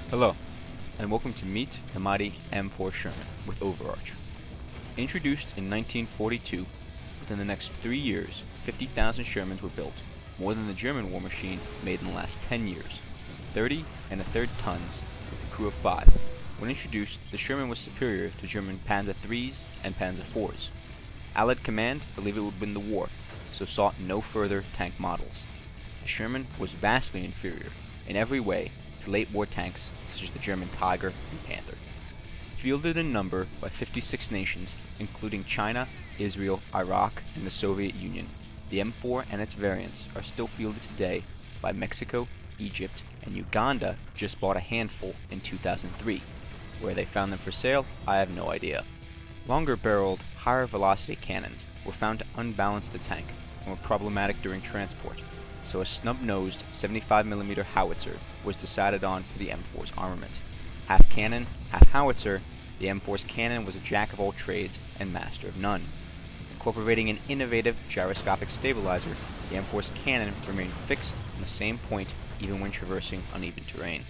Hello, and welcome to Meet the Mighty M4 Sherman with OverArch. Introduced in 1942, within the next 3 years, 50,000 Shermans were built, more than the German war machine made in the last 10 years, 30 and a third tons with a crew of 5. When introduced, the Sherman was superior to German Panzer IIIs and Panzer IVs. Allied command believed it would win the war, so sought no further tank models. The Sherman was vastly inferior, in every way, to late-war tanks such as the German Tiger and Panther. Fielded in number by 56 nations, including China, Israel, Iraq, and the Soviet Union, the M4 and its variants are still fielded today by Mexico, Egypt, and Uganda just bought a handful in 2003. Where they found them for sale, I have no idea. Longer-barreled, higher-velocity cannons were found to unbalance the tank and were problematic during transport, so a snub-nosed 75mm howitzer was decided on for the M4's armament. Half cannon, half howitzer, the M4's cannon was a jack-of-all-trades and master of none. Incorporating an innovative gyroscopic stabilizer, the M4's cannon remained fixed on the same point even when traversing uneven terrain.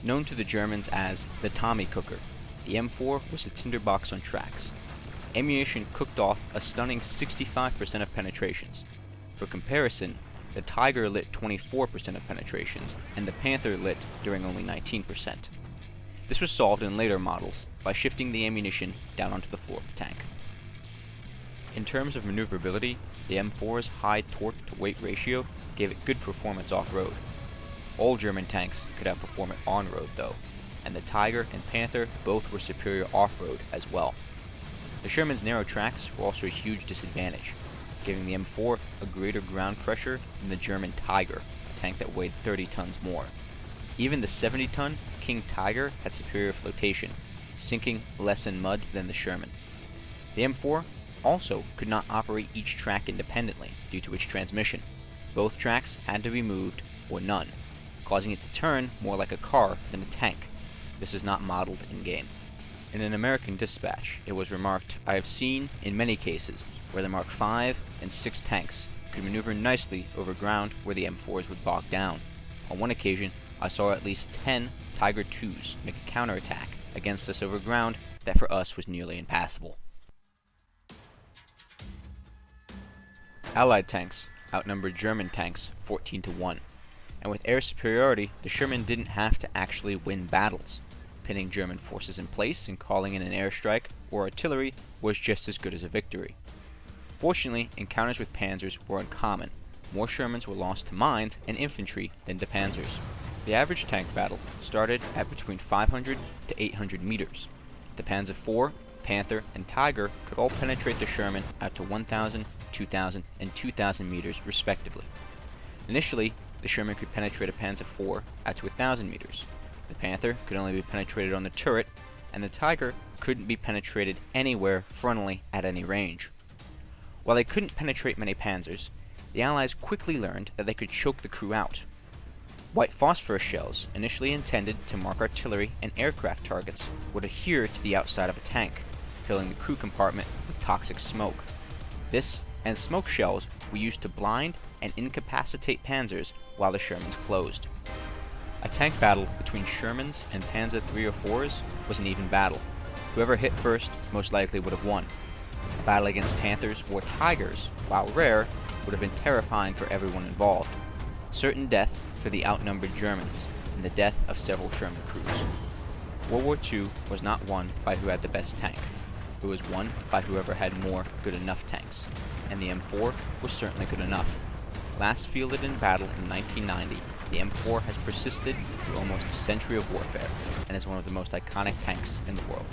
Known to the Germans as the Tommy Cooker, the M4 was a tinderbox on tracks. Ammunition cooked off a stunning 65% of penetrations. For comparison, the Tiger lit 24% of penetrations, and the Panther lit during only 19%. This was solved in later models by shifting the ammunition down onto the floor of the tank. In terms of maneuverability, the M4's high torque-to-weight ratio gave it good performance off-road. All German tanks could outperform it on-road though, and the Tiger and Panther both were superior off-road as well. The Sherman's narrow tracks were also a huge disadvantage, giving the M4 a greater ground pressure than the German Tiger, a tank that weighed 30 tons more. Even the 70-ton King Tiger had superior flotation, sinking less in mud than the Sherman. The M4 also could not operate each track independently due to its transmission. Both tracks had to be moved or none, causing it to turn more like a car than a tank. This is not modeled in-game. In an American dispatch, it was remarked, "I have seen, in many cases, where the Mark V and 6 tanks could maneuver nicely over ground where the M4s would bog down. On one occasion, I saw at least 10 Tiger IIs make a counterattack against us over ground that for us was nearly impassable." Allied tanks outnumbered German tanks 14-1, and with air superiority, the Sherman didn't have to actually win battles. Pinning German forces in place and calling in an airstrike or artillery was just as good as a victory. Fortunately, encounters with panzers were uncommon. More Shermans were lost to mines and infantry than to panzers. The average tank battle started at between 500 to 800 meters. The Panzer IV, Panther, and Tiger could all penetrate the Sherman out to 1,000, 2,000, and 2,000 meters respectively. Initially, the Sherman could penetrate a Panzer IV out to 1,000 meters. The Panther could only be penetrated on the turret, and the Tiger couldn't be penetrated anywhere frontally at any range. While they couldn't penetrate many panzers, the Allies quickly learned that they could choke the crew out. White phosphorus shells, initially intended to mark artillery and aircraft targets, would adhere to the outside of a tank, filling the crew compartment with toxic smoke. This and smoke shells were used to blind and incapacitate panzers while the Shermans closed. A tank battle between Shermans and Panzer III or IVs was an even battle. Whoever hit first most likely would have won. A battle against Panthers or Tigers, while rare, would have been terrifying for everyone involved. Certain death for the outnumbered Germans, and the death of several Sherman crews. World War II was not won by who had the best tank. It was won by whoever had more good enough tanks, and the M4 was certainly good enough. Last fielded in battle in 1990, the M4 has persisted through almost a century of warfare and is one of the most iconic tanks in the world.